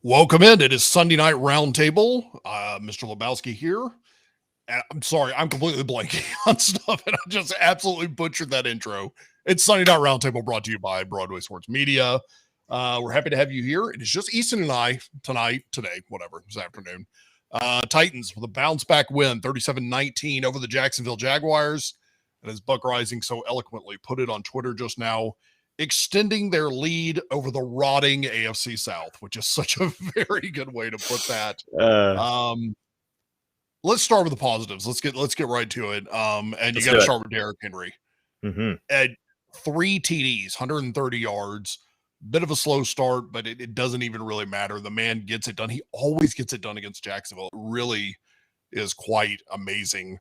Welcome in. It is Sunday Night Roundtable. Mr. Lebowski here. And I'm sorry, I'm completely blanking on stuff, and I just absolutely butchered that intro. It's Sunday Night Roundtable, brought to you by Broadway Sports Media. We're happy to have you here. It is just Easton and I today, whatever, this afternoon. Titans with a bounce back win, 37-19 over the Jacksonville Jaguars. And as Buck Rising so eloquently put it on Twitter just now, extending their lead over the rotting AFC South, which is such a very good way to put that. Let's start with the positives. Let's get right to it. And you got to start with Derrick Henry. At 3 TDs, 130 yards, bit of a slow start, but it doesn't even really matter. The man gets it done. He always gets it done against Jacksonville. It really is quite amazing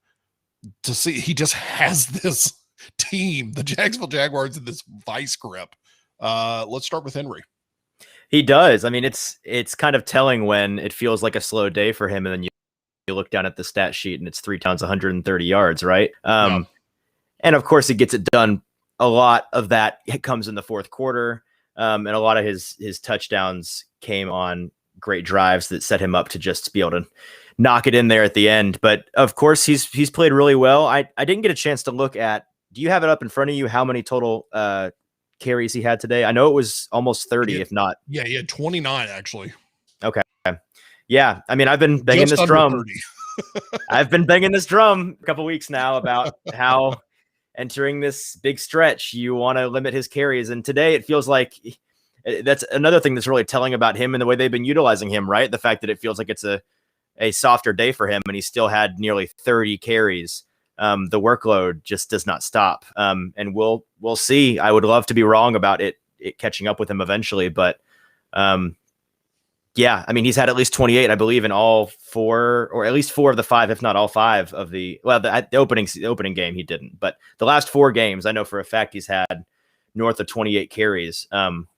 to see. He just has this team, the Jacksonville Jaguars, in this vice grip. Let's start with Henry. He does. I mean, it's kind of telling when it feels like a slow day for him, and then you look down at the stat sheet and it's 3 times 130 yards, right? And of course, he gets it done. A lot of that comes in the fourth quarter, and a lot of his touchdowns came on great drives that set him up to just be able to knock it in there at the end. But of course, he's played really well. I didn't get a chance to look at. Do you have it up in front of you? How many total carries he had today? I know it was almost 30, if not. Yeah, he had 29 actually. Okay. Yeah, I mean, I've been banging this drum. I've been banging this drum a couple weeks now about how entering this big stretch, you want to limit his carries. And today it feels like that's another thing that's really telling about him and the way they've been utilizing him, right? The fact that it feels like it's a softer day for him, and he still had nearly 30 carries. The workload just does not stop. And we'll see. I would love to be wrong about it catching up with him eventually, but yeah, I mean, he's had at least 28, I believe, in all 4, or at least 4 of the 5, if not all 5 of the opening game he didn't, but the last 4 games, I know for a fact he's had north of 28 carries,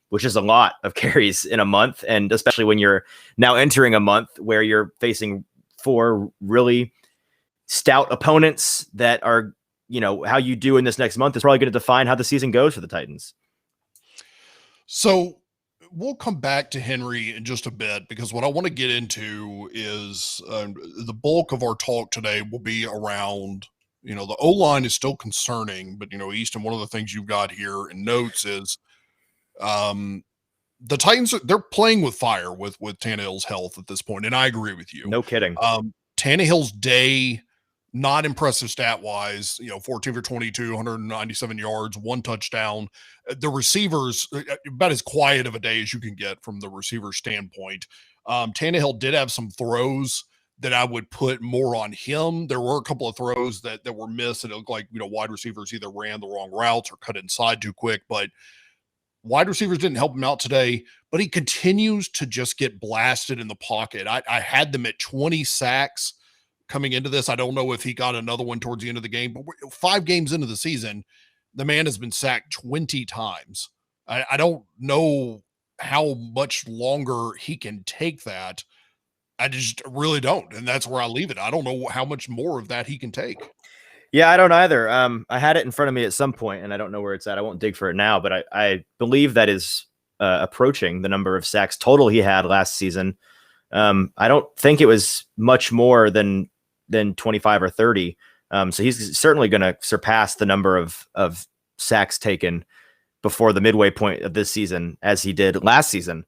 which is a lot of carries in a month. And especially when you're now entering a month where you're facing 4 really stout opponents that are, how you do in this next month is probably going to define how the season goes for the Titans. So we'll come back to Henry in just a bit, because what I want to get into is the bulk of our talk today will be around, the O-line is still concerning, but, Easton, one of the things you've got here in notes is the Titans, they're playing with fire with Tannehill's health at this point, and I agree with you. No kidding. Tannehill's day, not impressive stat-wise, 14 for 22, 197 yards, 1 touchdown. The receivers, about as quiet of a day as you can get from the receiver standpoint. Tannehill did have some throws that I would put more on him. There were a couple of throws that were missed, and it looked like, wide receivers either ran the wrong routes or cut inside too quick, but wide receivers didn't help him out today. But he continues to just get blasted in the pocket. I had them at 20 sacks coming into this. I don't know if he got another one towards the end of the game, but 5 games into the season, the man has been sacked 20 times. I don't know how much longer he can take that. I just really don't. And that's where I leave it. I don't know how much more of that he can take. Yeah, I don't either. I had it in front of me at some point, and I don't know where it's at. I won't dig for it now, but I believe that is approaching the number of sacks total he had last season. I don't think it was much more than 25 or 30. So he's certainly going to surpass the number of sacks taken before the midway point of this season as he did last season.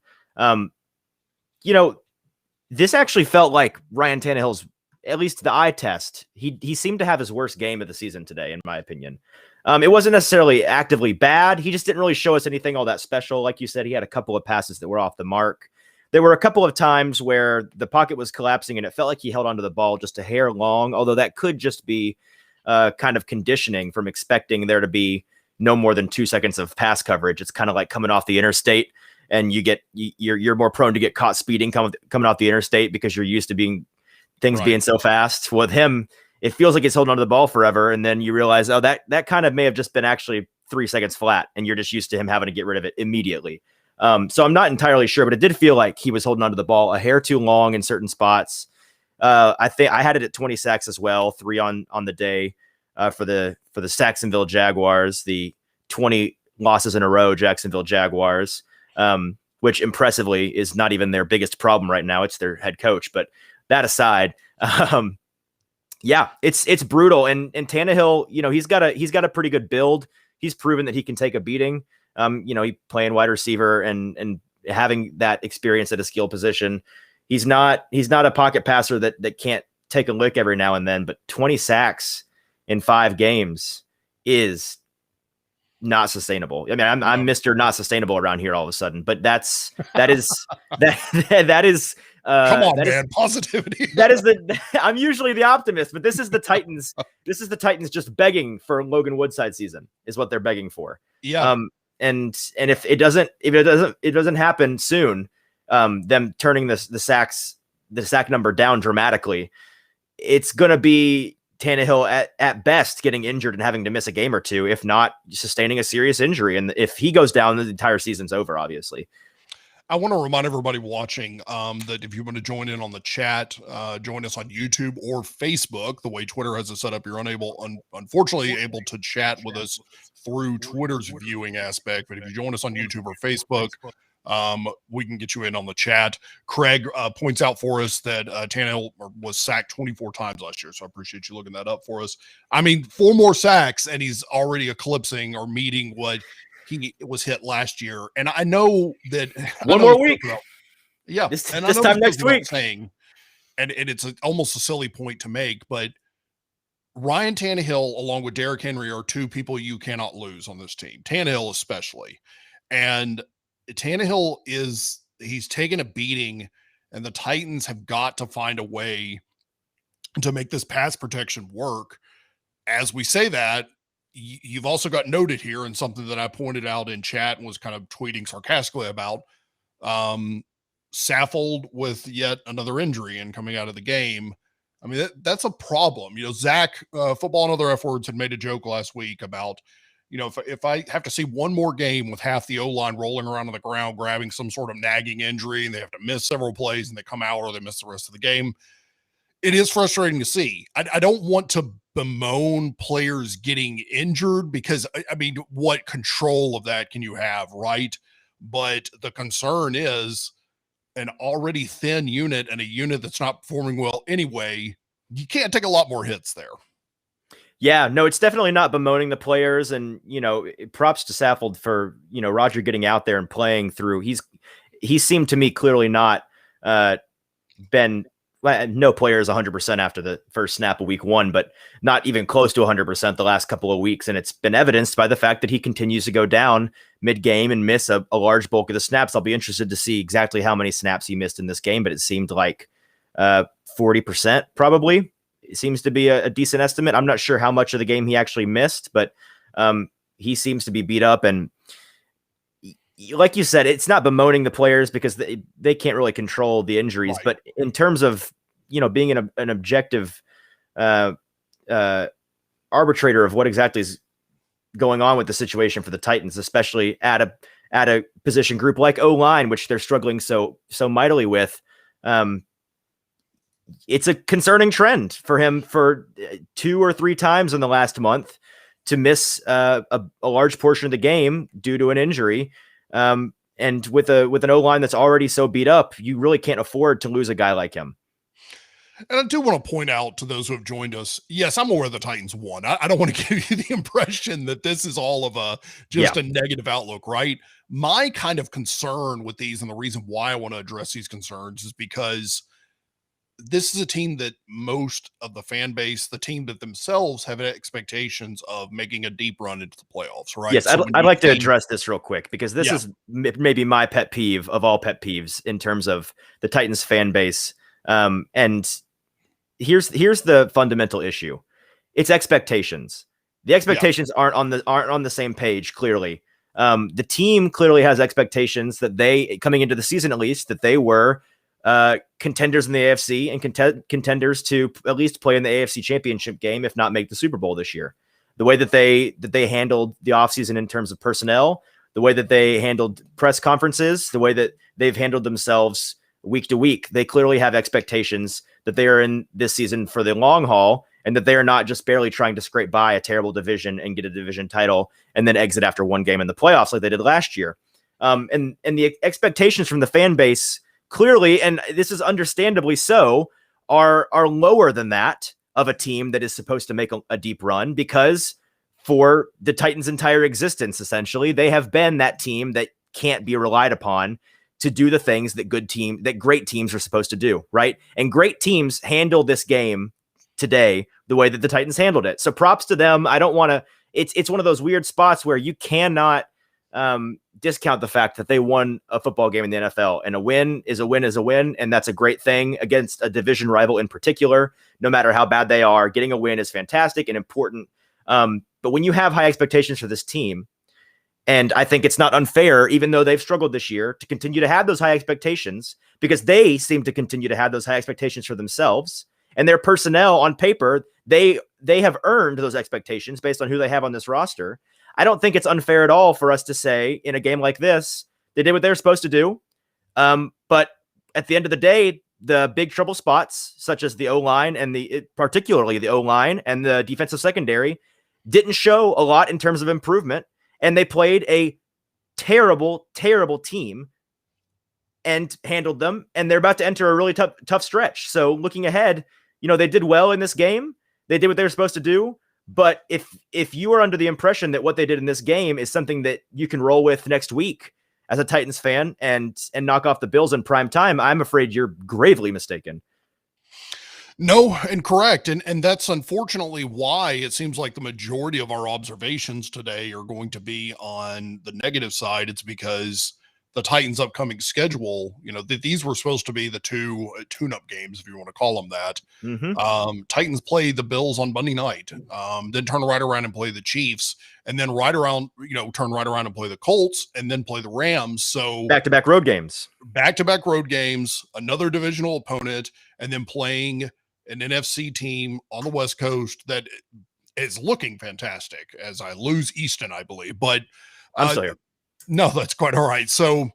This actually felt like Ryan Tannehill's, at least the eye test. He seemed to have his worst game of the season today, in my opinion. It wasn't necessarily actively bad. He just didn't really show us anything all that special. Like you said, he had a couple of passes that were off the mark. There were a couple of times where the pocket was collapsing and it felt like he held onto the ball just a hair long, although that could just be kind of conditioning from expecting there to be no more than 2 seconds of pass coverage. It's kind of like coming off the interstate, and you're more prone to get caught speeding coming off the interstate because you're used to being so fast. With him, it feels like he's holding onto the ball forever, and then you realize, oh, that kind of may have just been actually 3 seconds flat, and you're just used to him having to get rid of it immediately. So I'm not entirely sure, but it did feel like he was holding onto the ball a hair too long in certain spots. I think I had it at 20 sacks as well, 3 on the day for the Jacksonville Jaguars, the 20 losses in a row Jacksonville Jaguars. which impressively is not even their biggest problem right now. It's their head coach. But that aside, yeah, it's brutal. And Tannehill, he's got a pretty good build. He's proven that he can take a beating. He playing wide receiver and having that experience at a skill position. He's not a pocket passer that can't take a lick every now and then, but 20 sacks in 5 games is not sustainable. I mean, I'm Mr. Not Sustainable around here all of a sudden, but that is come on, man. Positivity. I'm usually the optimist, but this is the Titans. This is the Titans just begging for Logan Woodside season is what they're begging for. Yeah. And if it doesn't happen soon, them turning the sack number down dramatically, it's going to be Tannehill at best getting injured and having to miss a game or two, if not sustaining a serious injury. And if he goes down, the entire season's over, obviously. I want to remind everybody watching that if you want to join in on the chat, join us on YouTube or Facebook. The way Twitter has it set up, you're unfortunately able to chat with us through Twitter's viewing aspect. But if you join us on YouTube or Facebook, we can get you in on the chat. Craig points out for us that Tannehill was sacked 24 times last year. So I appreciate you looking that up for us. I mean, 4 more sacks and he's already eclipsing or meeting what he was hit last year. And I know that one more week. Yeah. This time next week. And it's almost a silly point to make, but Ryan Tannehill, along with Derrick Henry, are 2 people you cannot lose on this team. Tannehill especially. And Tannehill he's taken a beating, and the Titans have got to find a way to make this pass protection work. As we say that, you've also got noted here, and something that I pointed out in chat and was kind of tweeting sarcastically about, Saffold with yet another injury and coming out of the game. I mean, that's a problem. Zach, Football and Other F Words, had made a joke last week about, if I have to see one more game with half the O-line rolling around on the ground, grabbing some sort of nagging injury, and they have to miss several plays and they come out or they miss the rest of the game, it is frustrating to see. I don't want to bemoan players getting injured because, I mean, what control of that can you have, right? But the concern is an already thin unit and a unit that's not performing well anyway. You can't take a lot more hits there. Yeah, no, it's definitely not bemoaning the players, and props to Saffold for Roger getting out there and playing through. He seemed to me clearly not been. No player is 100% after the first snap of week 1, but not even close to 100% the last couple of weeks, and it's been evidenced by the fact that he continues to go down mid-game and miss a large bulk of the snaps. I'll be interested to see exactly how many snaps he missed in this game, but it seemed like 40% probably. It seems to be a decent estimate. I'm not sure how much of the game he actually missed, but he seems to be beat up. And like you said, it's not bemoaning the players because they can't really control the injuries. Right. But in terms of, being an objective arbitrator of what exactly is going on with the situation for the Titans, especially at a position group like O-line, which they're struggling so mightily with, it's a concerning trend for him for 2 or 3 times in the last month to miss a large portion of the game due to an injury. And with an O-line that's already so beat up, you really can't afford to lose a guy like him. And I do want to point out to those who have joined us, yes, I'm aware the Titans won. I don't want to give you the impression that this is all of a negative outlook, right? My kind of concern with these, and the reason why I want to address these concerns, is because this is a team that most of the fan base, the team that themselves, have expectations of making a deep run into the playoffs, right? Yes, so I'd like to address this real quick because this is maybe my pet peeve of all pet peeves in terms of the Titans fan base. And here's the fundamental issue. It's expectations. The expectations aren't on the same page, clearly. The team clearly has expectations that they, coming into the season at least, that they were contenders in the AFC and contenders to at least play in the AFC championship game, if not make the Super Bowl this year. The way that they handled the offseason in terms of personnel, the way that they handled press conferences, the way that they've handled themselves week to week, they clearly have expectations that they are in this season for the long haul and that they are not just barely trying to scrape by a terrible division and get a division title and then exit after one game in the playoffs like they did last year. And the expectations from the fan base clearly, and this is understandably so, are lower than that of a team that is supposed to make a deep run, because for the Titans' entire existence, essentially, they have been that team that can't be relied upon to do the things that great teams are supposed to do, right? And great teams handle this game today the way that the Titans handled it. So props to them. I don't want to. It's one of those weird spots where you cannot discount the fact that they won a football game in the NFL, and a win is a win is a win, and that's a great thing against a division rival in particular. No matter how bad they are, getting a win is fantastic and important. But when you have high expectations for this team, and I think it's not unfair, even though they've struggled this year, to continue to have those high expectations, because they seem to continue to have those high expectations for themselves and their personnel on paper. They have earned those expectations based on who they have on this roster. I don't think it's unfair at all for us to say in a game like this, they did what they're supposed to do. But at the end of the day, the big trouble spots, such as the O-line and particularly the O-line and the defensive secondary, didn't show a lot in terms of improvement. And they played a terrible, terrible team and handled them. And they're about to enter a really tough stretch. So looking ahead, they did well in this game. They did what they were supposed to do. But if you are under the impression that what they did in this game is something that you can roll with next week as a Titans fan and knock off the Bills in prime time, I'm afraid you're gravely mistaken. No, incorrect. And that's unfortunately why it seems like the majority of our observations today are going to be on the negative side. It's because the Titans' upcoming schedule, these were supposed to be the two tune-up games, if you want to call them that. Mm-hmm. Titans play the Bills on Monday night, then turn right around and play the Chiefs, and then turn right around and play the Colts, and then play the Rams. So back-to-back road games, another divisional opponent, and then playing an NFC team on the West Coast that is looking fantastic, as I lose Easton, I believe. But I'm still here. No, that's quite all right. So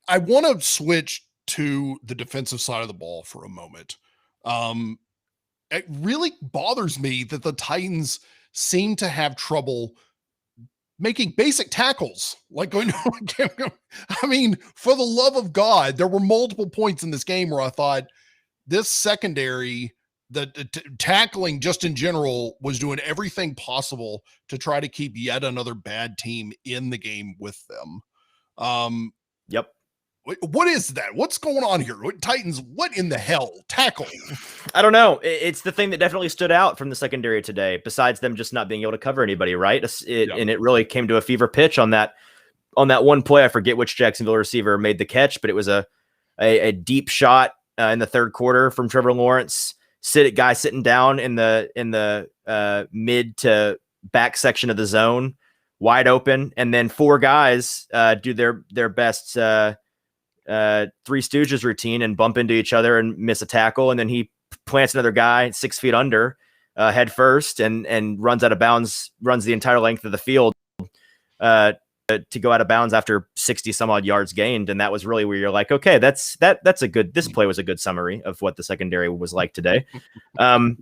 I want to switch to the defensive side of the ball for a moment. It really bothers me that the Titans seem to have trouble making basic tackles. Like going, I mean, for the love of God, there were multiple points in this game where I thought this secondary, the tackling just in general, was doing everything possible to try to keep yet another bad team in the game with them. Yep. What is that? What's going on here? Titans, what in the hell? Tackle. I don't know. It's the thing that definitely stood out from the secondary today, besides them just not being able to cover anybody, right? And it really came to a fever pitch on that one play. I forget which Jacksonville receiver made the catch, but it was a deep shot in the third quarter from Trevor Lawrence. Guy sitting down in the mid to back section of the zone, wide open, and then four guys do their best Three Stooges routine and bump into each other and miss a tackle, and then he plants another guy 6 feet under head first and runs out of bounds, runs the entire length of the field to go out of bounds after 60 some odd yards gained. And that was really where you're like, okay, this play was a good summary of what the secondary was like today. If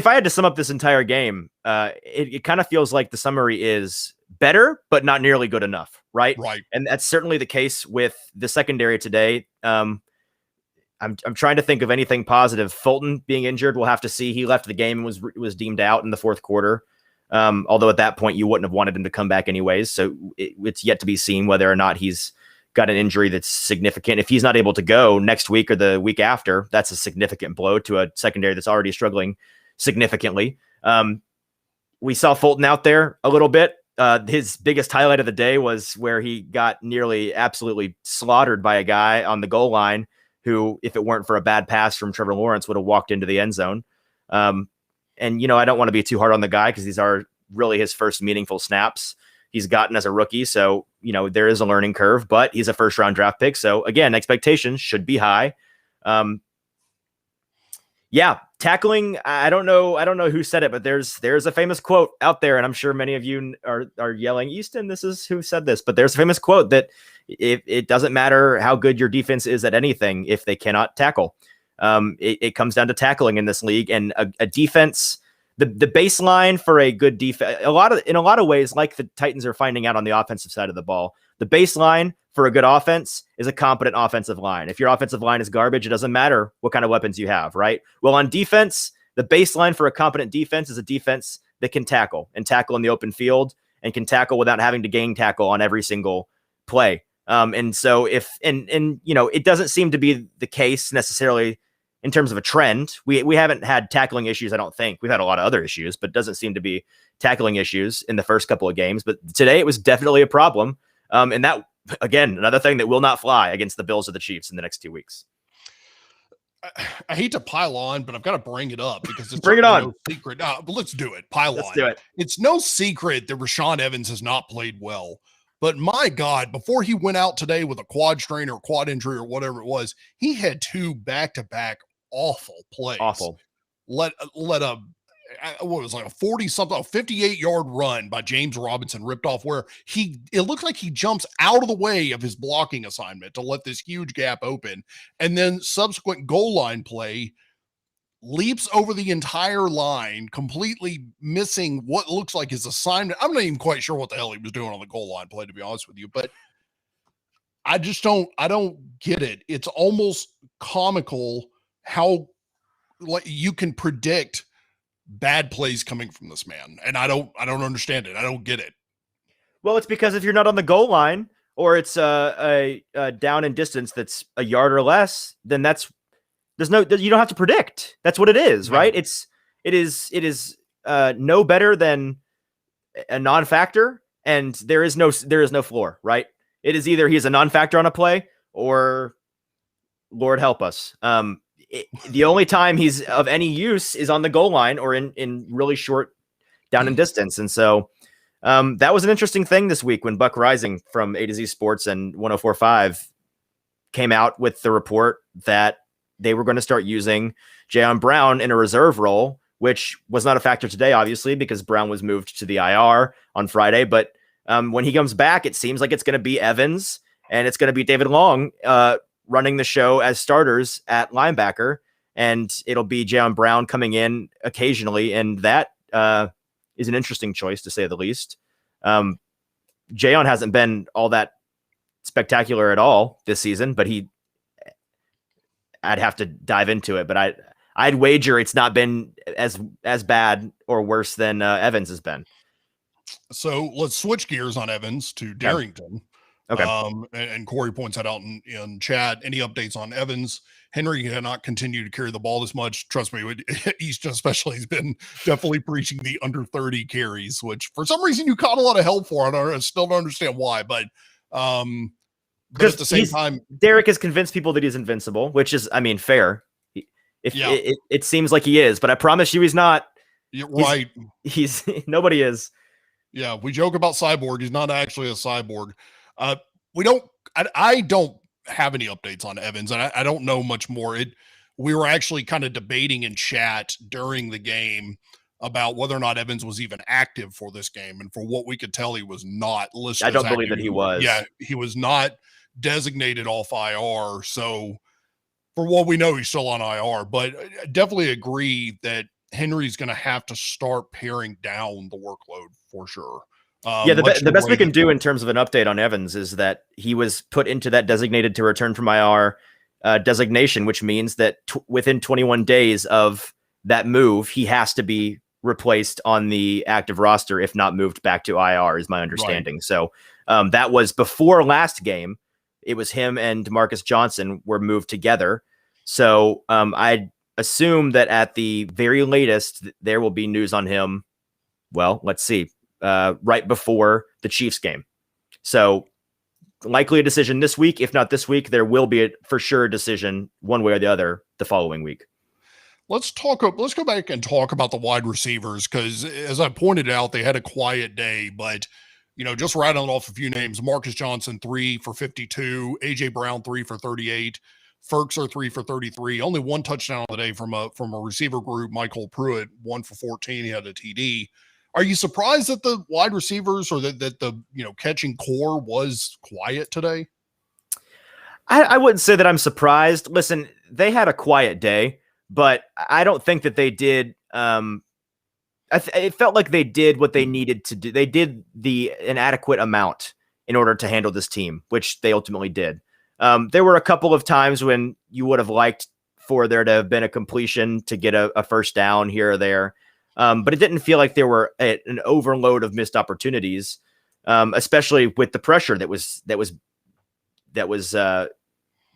I had to sum up this entire game, it kind of feels like the summary is better, but not nearly good enough. Right. And that's certainly the case with the secondary today. I'm trying to think of anything positive. Fulton being injured, we'll have to see. He left the game and was deemed out in the fourth quarter. Although at that point you wouldn't have wanted him to come back anyways. So it's yet to be seen whether or not he's got an injury that's significant. If he's not able to go next week or the week after, that's a significant blow to a secondary that's already struggling significantly. We saw Fulton out there a little bit. His biggest highlight of the day was where he got nearly absolutely slaughtered by a guy on the goal line who, if it weren't for a bad pass from Trevor Lawrence, would have walked into the end zone. And, I don't want to be too hard on the guy because these are really his first meaningful snaps he's gotten as a rookie. So, there is a learning curve, but he's a first round draft pick. So again, expectations should be high. Tackling. I don't know who said it, but there's a famous quote out there, and I'm sure many of you are yelling, Easton, this is who said this, but there's a famous quote that it doesn't matter how good your defense is at anything if they cannot tackle. It comes down to tackling in this league, and a defense the baseline for a good defense, in a lot of ways, like the Titans are finding out on the offensive side of the ball, the baseline for a good offense is a competent offensive line. If your offensive line is garbage, it doesn't matter what kind of weapons you have, right? Well, on defense, the baseline for a competent defense is a defense that can tackle in the open field and can tackle without having to gain tackle on every single play. And so it doesn't seem to be the case necessarily in terms of a trend. We haven't had tackling issues. I don't think we've had a lot of other issues, but it doesn't seem to be tackling issues in the first couple of games. But today it was definitely a problem. And that, again, another thing that will not fly against the Bills or the Chiefs in the next 2 weeks. I hate to pile on, but I've got to bring it up because it's bring it on. No secret. But let's do it. Let's do it. It's no secret that Rashaan Evans has not played well, but my God, before he went out today with a quad strain or quad injury or whatever it was, he had 2 back-to-back awful plays. Awful. Let a what was like a 58-yard run by James Robinson ripped off where it looked like he jumps out of the way of his blocking assignment to let this huge gap open. And then subsequent goal line play leaps over the entire line, completely missing what looks like his assignment. I'm not even quite sure what the hell he was doing on the goal line play, to be honest with you, but I don't get it. It's almost comical how you can predict bad plays coming from this man. And I don't understand it. I don't get it. Well, it's because if you're not on the goal line or it's a down in distance that's a yard or less, then you don't have to predict. That's what it is, right? It is no better than a non-factor, and there is no floor, right? It is either he's a non-factor on a play or Lord help us. The only time he's of any use is on the goal line or in really short down in distance. And so that was an interesting thing this week when Buck Rising from A to Z Sports and 104.5 came out with the report that they were going to start using Jayon Brown in a reserve role, which was not a factor today, obviously, because Brown was moved to the IR on Friday. But when he comes back, it seems like it's going to be Evans and it's going to be David Long running the show as starters at linebacker, and it'll be Jayon Brown coming in occasionally. And that is an interesting choice, to say the least. Jayon hasn't been all that spectacular at all this season, but I'd have to dive into it, but I'd wager it's not been as bad or worse than Evans has been. So let's switch gears on Evans to Darrington. Okay. And Corey points that out in chat. Any updates on Evans? Henry cannot continue to carry the ball this much. Trust me, he's been definitely preaching the under 30 carries, which for some reason you caught a lot of help for. I still don't understand why, but because at the same time, Derek has convinced people that he's invincible, which is, fair. It seems like he is, but I promise you he's not. You're right. He's nobody is. Yeah, we joke about Cyborg. He's not actually a cyborg. I don't have any updates on Evans, and I don't know much more. We were actually kind of debating in chat during the game about whether or not Evans was even active for this game, and for what we could tell, he was not listed. I don't believe that he was. Yeah, he was not designated off IR. So for what we know, he's still on IR. But I definitely agree that Henry's going to have to start paring down the workload for sure. The best we can do in terms of an update on Evans is that he was put into that designated to return from IR designation, which means that within 21 days of that move, he has to be replaced on the active roster, if not moved back to IR, is my understanding. Right. So that was before last game. It was him and Marcus Johnson were moved together. So I'd assume that at the very latest, there will be news on him. Well, let's see. Right before the Chiefs game. So likely a decision this week. If not this week, there will be a for sure decision one way or the other the following week. Let's go back and talk about the wide receivers, because as I pointed out, they had a quiet day, but just rattling off a few names: Marcus Johnson 3 for 52, AJ Brown 3 for 38, Ferkser 3 for 33, only one touchdown on the day from a receiver group. Michael Pruitt 1 for 14. He had a TD. Are you surprised that the wide receivers or that the catching core was quiet today? I wouldn't say that I'm surprised. Listen, they had a quiet day, but I don't think that they did it felt like they did what they needed to do. They did an adequate amount in order to handle this team, which they ultimately did. There were a couple of times when you would have liked for there to have been a completion to get a first down here or there. But it didn't feel like there were an overload of missed opportunities, especially with the pressure that was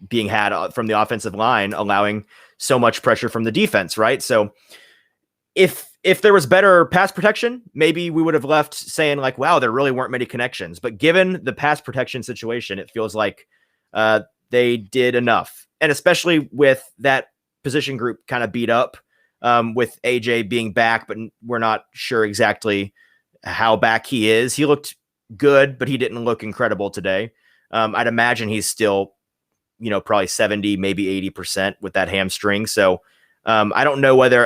being had from the offensive line, allowing so much pressure from the defense, right? So if there was better pass protection, maybe we would have left saying like, wow, there really weren't many connections. But given the pass protection situation, it feels like they did enough. And especially with that position group kind of beat up, with AJ being back, but we're not sure exactly how back he is. He looked good, but he didn't look incredible today. I'd imagine he's still, probably 70, maybe 80% with that hamstring. So I don't know whether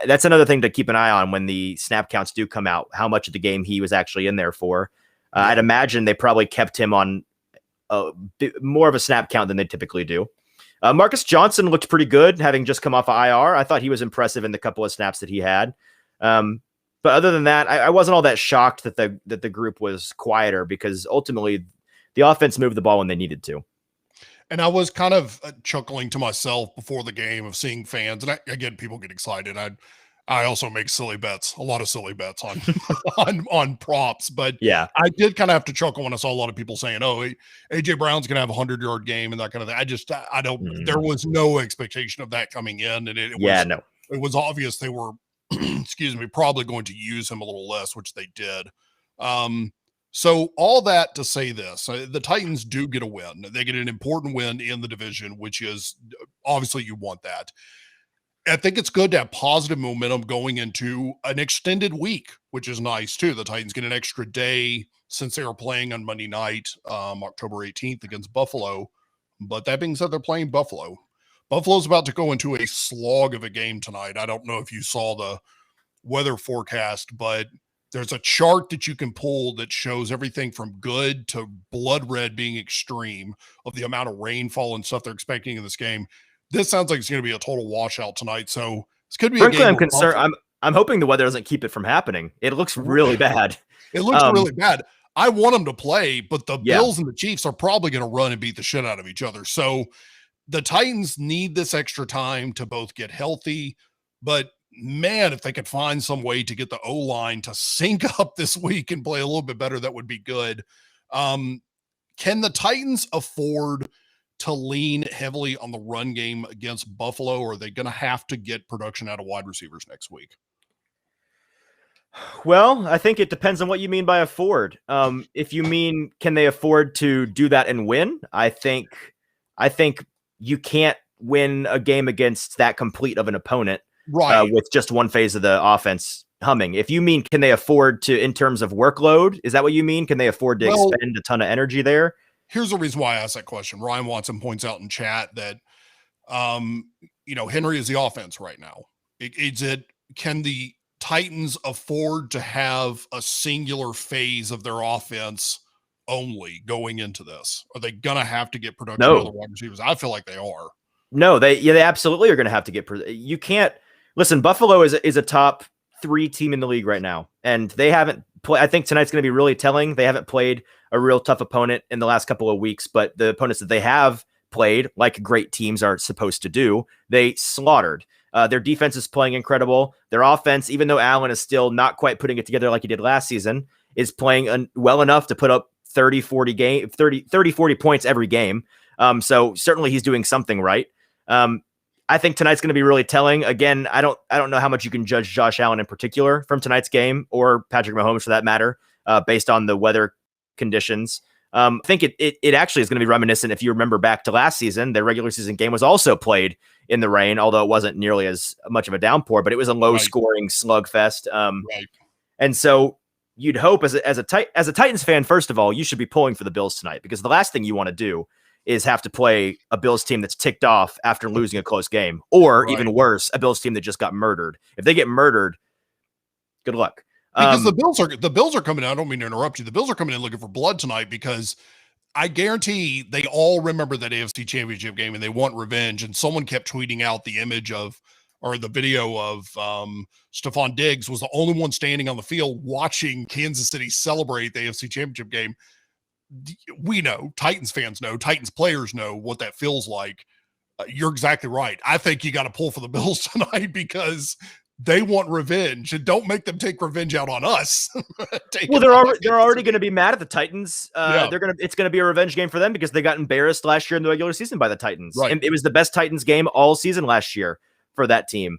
that's another thing to keep an eye on when the snap counts do come out, how much of the game he was actually in there for. I'd imagine they probably kept him on more of a snap count than they typically do. Marcus Johnson looked pretty good, having just come off of IR. I thought he was impressive in the couple of snaps that he had. But other than that, I wasn't all that shocked that the group was quieter, because ultimately the offense moved the ball when they needed to. And I was kind of chuckling to myself before the game of seeing fans. And again, people get excited. I also make silly bets, a lot of silly bets on on props. But yeah, I did kind of have to chuckle when I saw a lot of people saying, "Oh, AJ Brown's going to have a 100-yard game" and that kind of thing. I don't. There was no expectation of that coming in, and it was obvious they were, excuse me, probably going to use him a little less, which they did. So all that to say this, the Titans do get a win. They get an important win in the division, which is obviously you want that. I think it's good to have positive momentum going into an extended week, which is nice too. The Titans get an extra day since they are playing on Monday night, October 18th against Buffalo. But that being said, they're playing Buffalo. Buffalo's about to go into a slog of a game tonight. I don't know if you saw the weather forecast, but there's a chart that you can pull that shows everything from good to blood red being extreme of the amount of rainfall and stuff they're expecting in this game. This sounds like it's going to be a total washout tonight. So this could be. Frankly, I'm concerned. I'm hoping the weather doesn't keep it from happening. It looks really bad. It looks really bad. I want them to play, but the Bills and the Chiefs are probably going to run and beat the shit out of each other. So the Titans need this extra time to both get healthy, but man, if they could find some way to get the O-line to sync up this week and play a little bit better, that would be good. Can the Titans afford to lean heavily on the run game against Buffalo, or are they going to have to get production out of wide receivers next week? Well, I think it depends on what you mean by afford. If you mean, can they afford to do that and win? I think you can't win a game against that complete of an opponent, right, with just one phase of the offense humming. If you mean, can they afford to, in terms of workload, is that what you mean? Can they afford to expend a ton of energy there? Here's the reason why I asked that question. Ryan Watson points out in chat that, Henry is the offense right now. Can the Titans afford to have a singular phase of their offense only going into this? Are they going to have to get production out of the wide receivers? I feel like they are. No, they absolutely are going to have to get. You can't listen. Buffalo is a top 3 team in the league right now, and they haven't played. I think tonight's going to be really telling. They haven't played a real tough opponent in the last couple of weeks, but the opponents that they have played, like great teams are supposed to do, they slaughtered. Their defense is playing incredible. Their offense, even though Allen is still not quite putting it together like he did last season, is playing well enough to put up 30, 40 points every game. So certainly he's doing something right. I think tonight's going to be really telling. Again, I don't know how much you can judge Josh Allen in particular from tonight's game, or Patrick Mahomes for that matter, based on the weather conditions. I think it actually is going to be reminiscent. If you remember back to last season, their regular season game was also played in the rain, although it wasn't nearly as much of a downpour, but it was a low scoring slugfest. And so you'd hope as a Titans fan, first of all, you should be pulling for the Bills tonight, because the last thing you want to do is have to play a Bills team that's ticked off after losing a close game, or even worse, a Bills team that just got murdered. If they get murdered, good luck. Because the Bills are coming in. I don't mean to interrupt you. The Bills are coming in looking for blood tonight, because I guarantee they all remember that AFC Championship game and they want revenge. And someone kept tweeting out the image of or the video of Stephon Diggs was the only one standing on the field watching Kansas City celebrate the AFC Championship game. We know, Titans fans know, Titans players know what that feels like. You're exactly right. I think you got to pull for the Bills tonight because they want revenge, and don't make them take revenge out on us. Well, they're already going to be mad at the Titans. It's going to be a revenge game for them because they got embarrassed last year in the regular season by the Titans. Right. And it was the best Titans game all season last year for that team.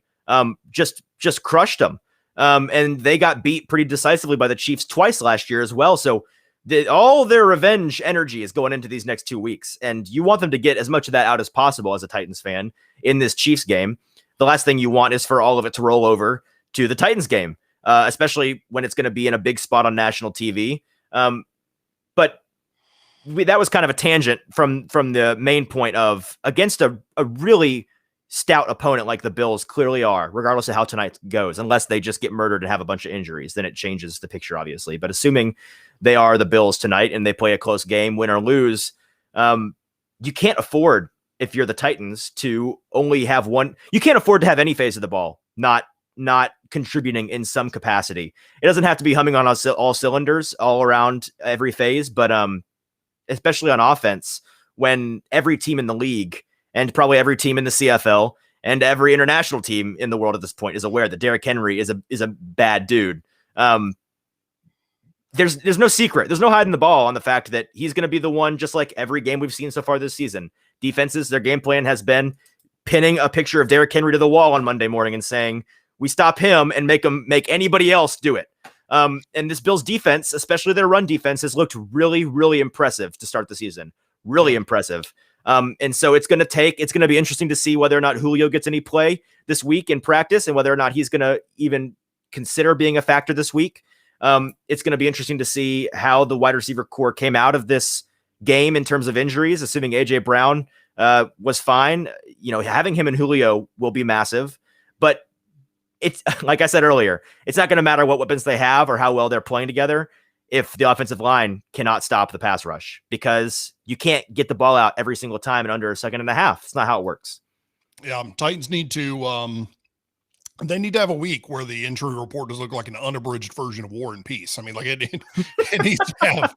Just crushed them. And they got beat pretty decisively by the Chiefs twice last year as well. So all their revenge energy is going into these next 2 weeks, and you want them to get as much of that out as possible as a Titans fan in this Chiefs game. The last thing you want is for all of it to roll over to the Titans game, especially when it's going to be in a big spot on national TV. But that was kind of a tangent from the main point of against a really stout opponent like the Bills clearly are, regardless of how tonight goes, unless they just get murdered and have a bunch of injuries, then it changes the picture, obviously. But assuming they are the Bills tonight and they play a close game, win or lose, you can't afford, if you're the Titans, to only have one. You can't afford to have any phase of the ball not contributing in some capacity. It doesn't have to be humming on all cylinders all around every phase, but especially on offense, when every team in the league and probably every team in the CFL and every international team in the world at this point is aware that Derrick Henry is a bad dude. There's no secret. There's no hiding the ball on the fact that he's going to be the one, just like every game we've seen so far this season. Defenses, their game plan has been pinning a picture of Derrick Henry to the wall on Monday morning and saying, we stop him and make anybody else do it. And this Bills defense, especially their run defense, has looked really, really impressive to start the season. Really impressive. And so it's going to be interesting to see whether or not Julio gets any play this week in practice and whether or not he's going to even consider being a factor this week. It's going to be interesting to see how the wide receiver core came out of this game in terms of injuries, assuming AJ Brown was fine. Having him and Julio will be massive, but it's like I said earlier, it's not going to matter what weapons they have or how well they're playing together if the offensive line cannot stop the pass rush, because you can't get the ball out every single time in under a second and a half. It's not how it works. Yeah. Titans need to, they need to have a week where the injury report does look like an unabridged version of War and Peace. I mean, like it needs to have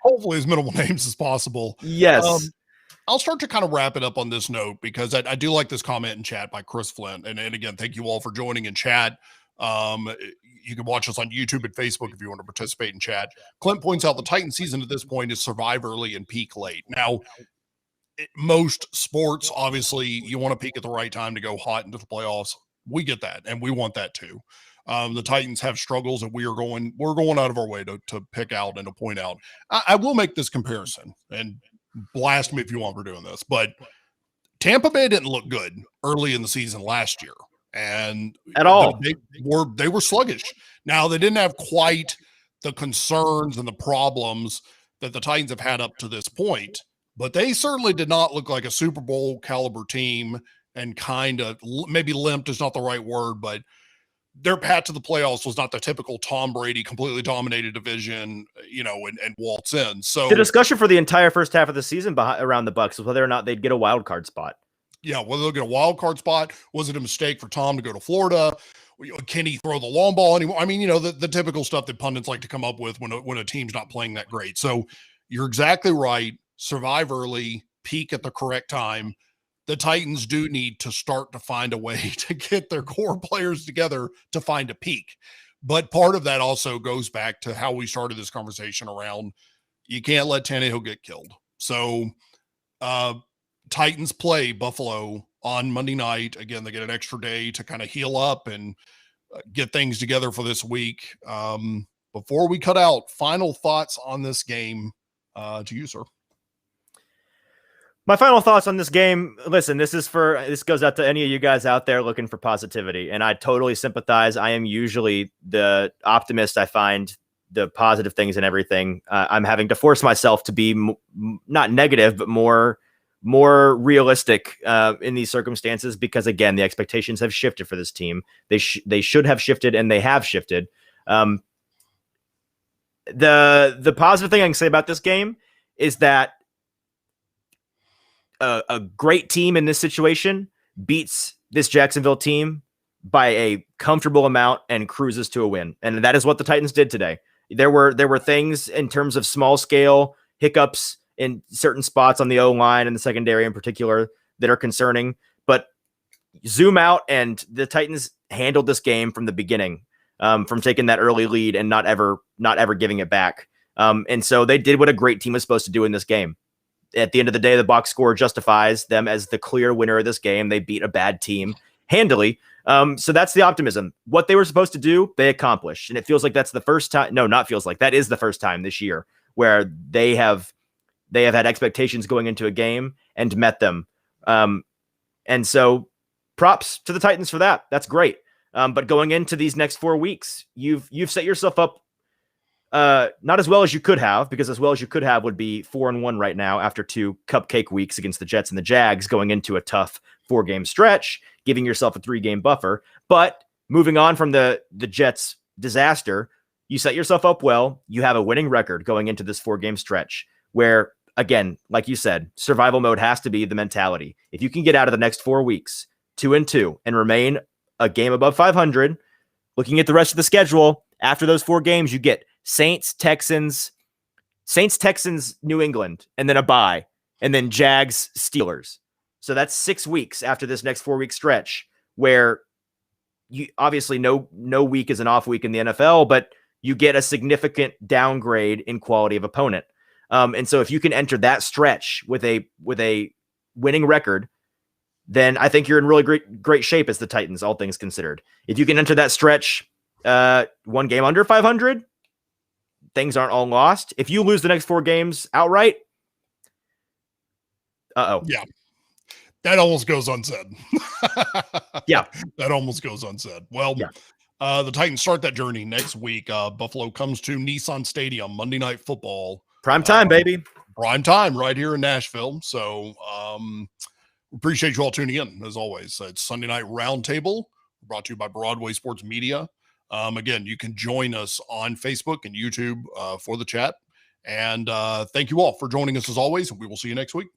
hopefully as minimal names as possible. Yes. I'll start to kind of wrap it up on this note because I do like this comment in chat by Chris Flint. And again, thank you all for joining in chat. You can watch us on YouTube and Facebook if you want to participate in chat. Clint points out the Titan season at this point is survive early and peak late. Now, most sports, obviously, you want to peak at the right time to go hot into the playoffs. We get that, and we want that too. The Titans have struggles, and we're going out of our way to pick out and to point out. I will make this comparison, and blast me if you want for doing this, but Tampa Bay didn't look good early in the season last year, and at all they were sluggish. Now they didn't have quite the concerns and the problems that the Titans have had up to this point, but they certainly did not look like a Super Bowl caliber team, and kind of maybe limped is not the right word, but their path to the playoffs was not the typical Tom Brady completely dominated division, and waltz in. So the discussion for the entire first half of the season around the Bucs was whether or not they'd get a wild card spot. Yeah, whether they'll get a wild card spot. Was it a mistake for Tom to go to Florida? Can he throw the long ball anymore? I mean, the typical stuff that pundits like to come up with when a team's not playing that great. So you're exactly right. Survive early, peak at the correct time. The Titans do need to start to find a way to get their core players together to find a peak. But part of that also goes back to how we started this conversation around you can't let Tannehill get killed. So Titans play Buffalo on Monday night. Again, they get an extra day to kind of heal up and get things together for this week. Before we cut out, final thoughts on this game to you, sir. My final thoughts on this game. Listen, this goes out to any of you guys out there looking for positivity, and I totally sympathize. I am usually the optimist. I find the positive things in everything. I'm having to force myself to be not negative, but more realistic in these circumstances, because again, the expectations have shifted for this team. They should have shifted, and they have shifted. The positive thing I can say about this game is that a great team in this situation beats this Jacksonville team by a comfortable amount and cruises to a win. And that is what the Titans did today. There were things in terms of small scale hiccups in certain spots on the O-line and the secondary in particular that are concerning, but zoom out and the Titans handled this game from the beginning, from taking that early lead and not ever giving it back. And so they did what a great team was supposed to do in this game. At the end of the day, the box score justifies them as the clear winner of this game. They beat a bad team handily. So that's the optimism. What they were supposed to do, they accomplished. And it feels like that's the first time. No, not feels like. That is the first time this year where they have had expectations going into a game and met them. And so props to the Titans for that. That's great. But going into these next 4 weeks, you've set yourself up not as well as you could have, because as well as you could have would be 4-1 right now after 2 cupcake weeks against the Jets and the Jags, going into a tough 4-game stretch, giving yourself a 3-game buffer. But moving on from the Jets disaster, you set yourself up well. You have a winning record going into this 4-game stretch where, again, like you said, survival mode has to be the mentality. If you can get out of the next 4 weeks 2-2 and remain a game above 500, looking at the rest of the schedule, after those 4 games, you get Saints, Texans, New England, and then a bye, and then Jags, Steelers. So that's 6 weeks after this next 4-week stretch where you obviously no week is an off week in the NFL, but you get a significant downgrade in quality of opponent. And so if you can enter that stretch with a winning record, then I think you're in really great shape as the Titans, all things considered. If you can enter that stretch 1 game under 500, things aren't all lost. If you lose the next 4 games outright, yeah, that almost goes unsaid. Yeah, that almost goes unsaid. Well, yeah. The Titans start that journey next week. Buffalo comes to Nissan Stadium, Monday Night Football. Prime time, baby. Prime time right here in Nashville. So appreciate you all tuning in, as always. It's Sunday Night Roundtable, brought to you by Broadway Sports Media. Again, you can join us on Facebook and YouTube for the chat. And thank you all for joining us, as always. We will see you next week.